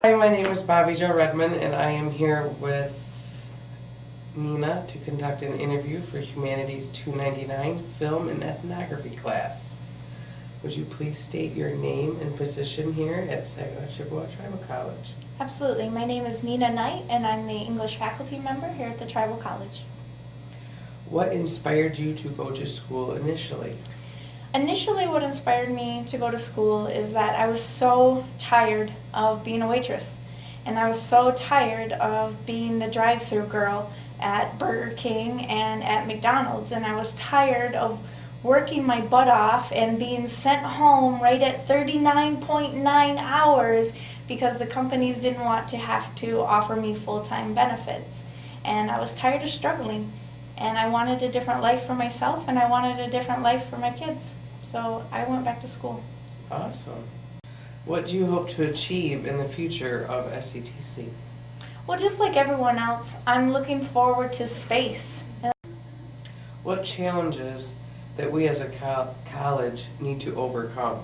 Hi, my name is Bobby Joe Redmond, and I am here with Nina to conduct an interview for Humanities 299 Film and Ethnography class. Would you please state your name and position here at Saginaw Chippewa Tribal College? Absolutely. My name is Nina Knight, and I'm the English faculty member here at the Tribal College. What inspired you to go to school initially? Initially, what inspired me to go to school is that I was so tired of being a waitress, and I was so tired of being the drive-through girl at Burger King and at McDonald's, and I was tired of working my butt off and being sent home right at 39.9 hours because the companies didn't want to have to offer me full-time benefits. And I was tired of struggling, and I wanted a different life for myself, and I wanted a different life for my kids. So I went back to school. Awesome. What do you hope to achieve in the future of SCTC? Well, just like everyone else, I'm looking forward to space. What challenges that we as a college need to overcome?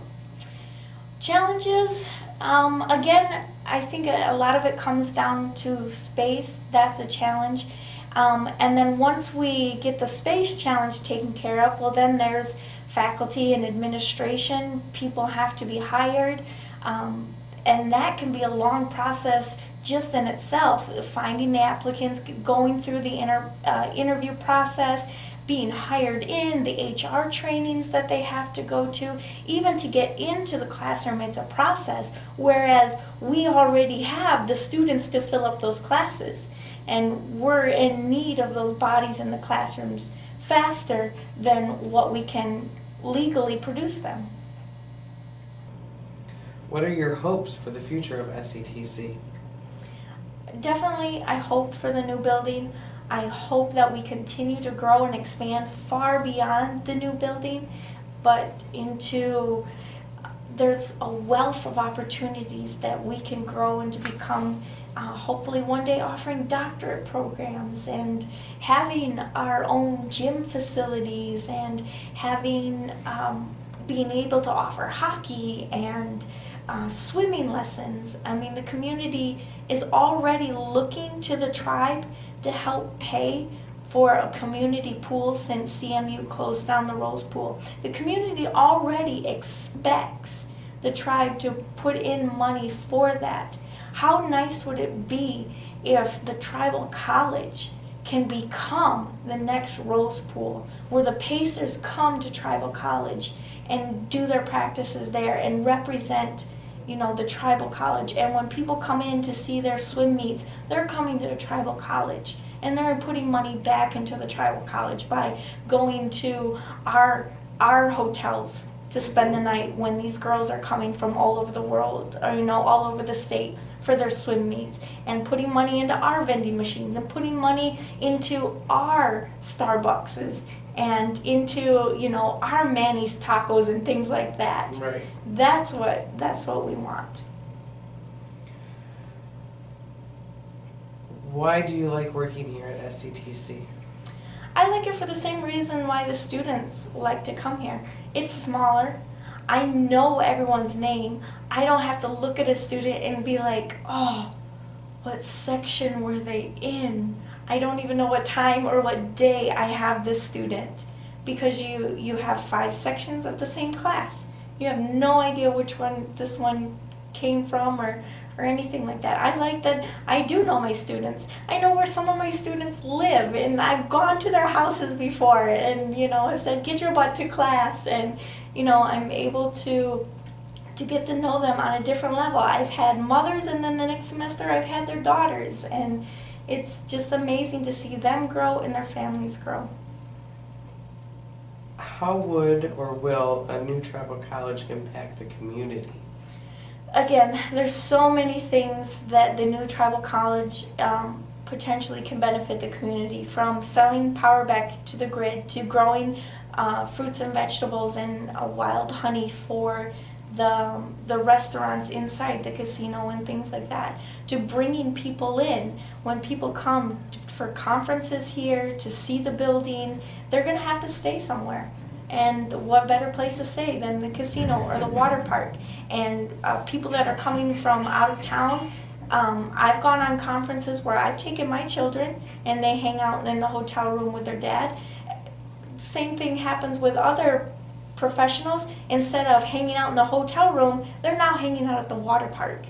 Challenges, again, I think a lot of it comes down to space. That's a challenge. And then once we get the space challenge taken care of, well, then there's faculty and administration. People have to be hired. And that can be a long process just in itself, finding the applicants, going through the interview process, being hired in, the HR trainings that they have to go to, even to get into the classroom, it's a process, whereas we already have the students to fill up those classes. And we're in need of those bodies in the classrooms faster than what we can legally produce them. What are your hopes for the future of SCTC? Definitely, I hope for the new building. I hope that we continue to grow and expand far beyond the new building, but there's a wealth of opportunities that we can grow and to become, hopefully one day offering doctorate programs and having our own gym facilities and having, being able to offer hockey and swimming lessons. I mean, the community is already looking to the tribe to help pay for a community pool since CMU closed down the Rose Pool. The community already expects the tribe to put in money for that. How nice would it be if the tribal college can become the next Rose Pool, where the Pacers come to tribal college and do their practices there and represent, you know, the tribal college. And when people come in to see their swim meets, they're coming to the tribal college, and they're putting money back into the tribal college by going to our hotels to spend the night when these girls are coming from all over the world, or, you know, all over the state for their swim meets, and putting money into our vending machines and putting money into our Starbuckses and into, you know, our Manny's tacos and things like that. Right. That's what we want. Why do you like working here at SCTC? I like it for the same reason why the students like to come here. It's smaller. I know everyone's name. I don't have to look at a student and be like, oh, what section were they in? I don't even know what time or what day I have this student, because you have 5 sections of the same class. You have no idea which one this one came from or anything like that. I like that I do know my students. I know where some of my students live, and I've gone to their houses before, and, you know, I've said, get your butt to class, and, you know, I'm able to get to know them on a different level. I've had mothers, and then the next semester I've had their daughters, and it's just amazing to see them grow and their families grow. How would or will a new tribal college impact the community? Again, there's so many things that the new tribal college potentially can benefit the community, from selling power back to the grid, to growing fruits and vegetables and wild honey for the restaurants inside the casino and things like that, to bringing people in. When people come for conferences here to see the building, they're going to have to stay somewhere. And what better place to stay than the casino or the water park? And people that are coming from out of town, I've gone on conferences where I've taken my children and they hang out in the hotel room with their dad. Same thing happens with other professionals. Instead of hanging out in the hotel room, they're now hanging out at the water park.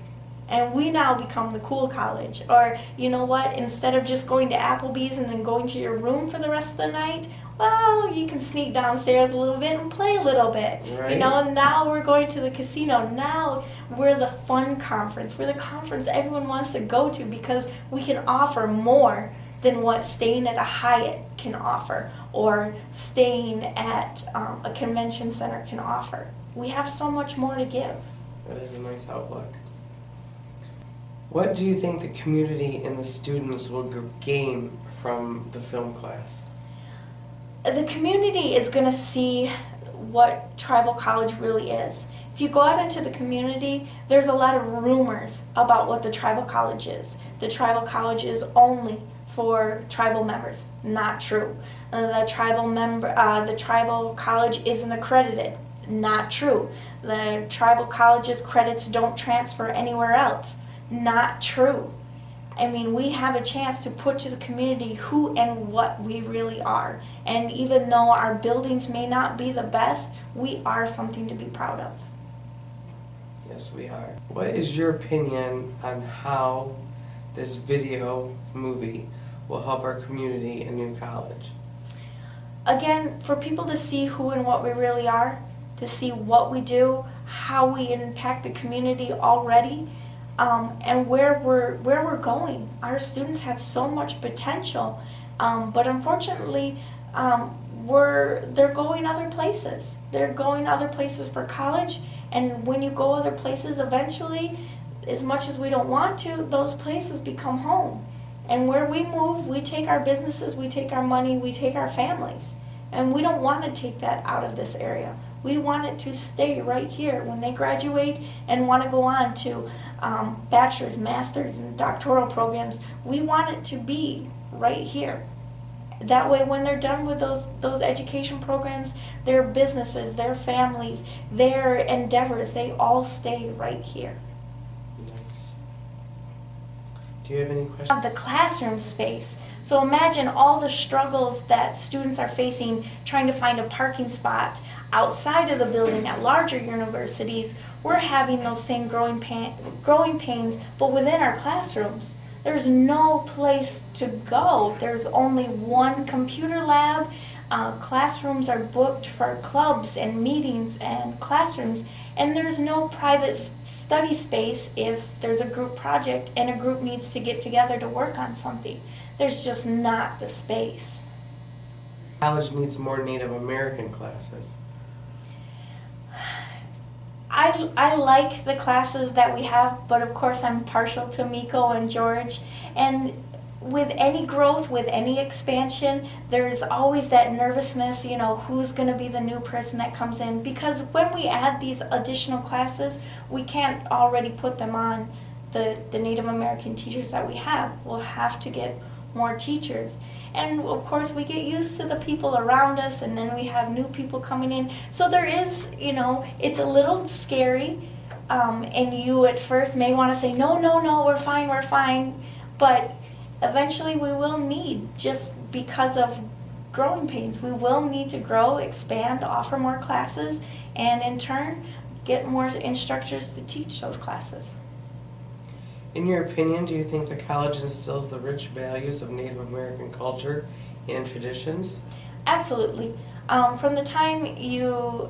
And we now become the cool college. Or, you know what, instead of just going to Applebee's and then going to your room for the rest of the night, well, you can sneak downstairs a little bit and play a little bit. Right. You know, and now we're going to the casino. Now we're the fun conference. We're the conference everyone wants to go to because we can offer more than what staying at a Hyatt can offer or staying at a convention center can offer. We have so much more to give. That is a nice outlook. What do you think the community and the students will gain from the film class? The community is going to see what tribal college really is. If you go out into the community, there's a lot of rumors about what the tribal college is. The tribal college is only for tribal members. Not true. The tribal college isn't accredited. Not true. The tribal college's credits don't transfer anywhere else. Not true. I mean, we have a chance to put to the community who and what we really are. And even though our buildings may not be the best, we are something to be proud of. Yes, we are. What is your opinion on how this video movie will help our community and new college? Again, for people to see who and what we really are, to see what we do, how we impact the community already, and where we're going. Our students have so much potential, but unfortunately, they're going other places. They're going other places for college, and when you go other places, eventually, as much as we don't want to, those places become home. And where we move, we take our businesses, we take our money, we take our families. And we don't want to take that out of this area. We want it to stay right here. When they graduate and want to go on to bachelor's, master's, and doctoral programs, we want it to be right here. That way, when they're done with those education programs, their businesses, their families, their endeavors, they all stay right here. Nice. Do you have any questions? The classroom space. So imagine all the struggles that students are facing trying to find a parking spot outside of the building at larger universities. We're having those same growing pains, but within our classrooms. There's no place to go. There's only one computer lab. Classrooms are booked for clubs and meetings and classrooms, and there's no private study space if there's a group project and a group needs to get together to work on something. There's just not the space. College needs more Native American classes. I like the classes that we have, but of course I'm partial to Miko and George. And with any growth, with any expansion, there's always that nervousness, you know, who's going to be the new person that comes in. Because when we add these additional classes, we can't already put them on the Native American teachers that we have. We'll have to get more teachers. And of course we get used to the people around us, and then we have new people coming in. So there is, you know, it's a little scary, and you at first may want to say, no, we're fine. But eventually we will need, just because of growing pains, we will need to grow, expand, offer more classes, and in turn get more instructors to teach those classes. In your opinion, do you think the college instills the rich values of Native American culture and traditions? Absolutely. From the time you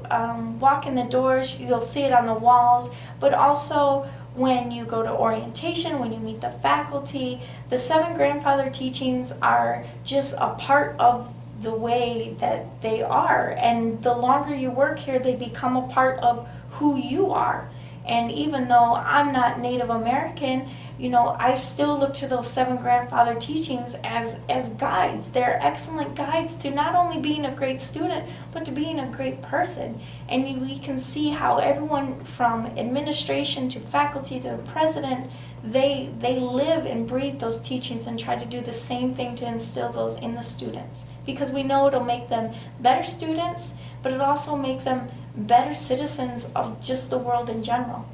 walk in the doors, you'll see it on the walls, but also when you go to orientation, when you meet the faculty, the 7 grandfather teachings are just a part of the way that they are. And the longer you work here, they become a part of who you are. And even though I'm not Native American, you know, I still look to those 7 grandfather teachings as guides. They're excellent guides to not only being a great student, but to being a great person. And we can see how everyone from administration to faculty to the president, they live and breathe those teachings and try to do the same thing to instill those in the students. Because we know it'll make them better students, but it also make them better citizens of just the world in general.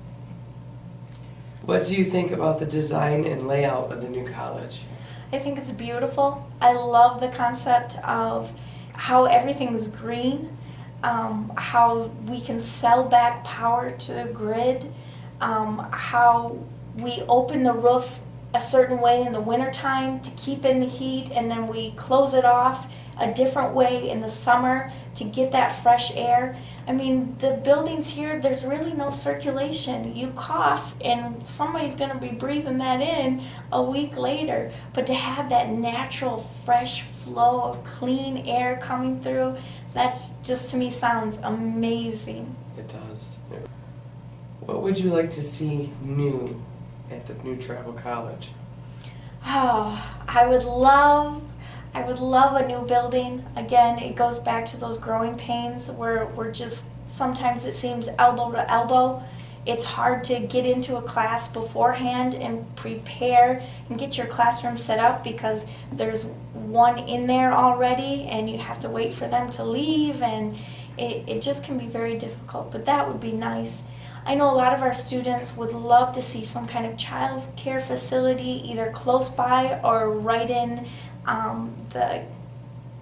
What do you think about the design and layout of the new college? I think it's beautiful. I love the concept of how everything's green, how we can sell back power to the grid, how we open the roof a certain way in the wintertime to keep in the heat, and then we close it off a different way in the summer to get that fresh air. I mean, the buildings here, there's really no circulation. You cough and somebody's going to be breathing that in a week later. But to have that natural, fresh flow of clean air coming through, that just to me sounds amazing. It does. What would you like to see new at the new travel college? Oh, I would love a new building. Again, it goes back to those growing pains where we're just, sometimes it seems elbow to elbow. It's hard to get into a class beforehand and prepare and get your classroom set up because there's one in there already and you have to wait for them to leave, and it just can be very difficult, but that would be nice. I know a lot of our students would love to see some kind of child care facility either close by or right in the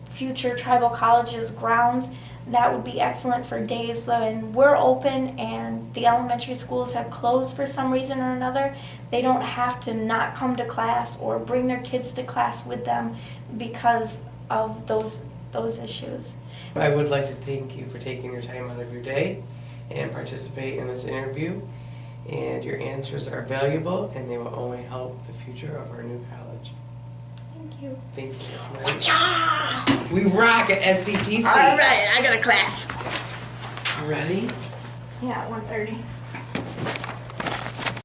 future tribal college's grounds. That would be excellent for days when we're open and the elementary schools have closed for some reason or another. They don't have to not come to class or bring their kids to class with them because of those issues. I would like to thank you for taking your time out of your day and participate in this interview. And your answers are valuable and they will only help the future of our new college. Thank you. Thank you, Miss Knight. Whatcha! We rock at STTC. All right, I got a class. Ready? Yeah, at 1:30.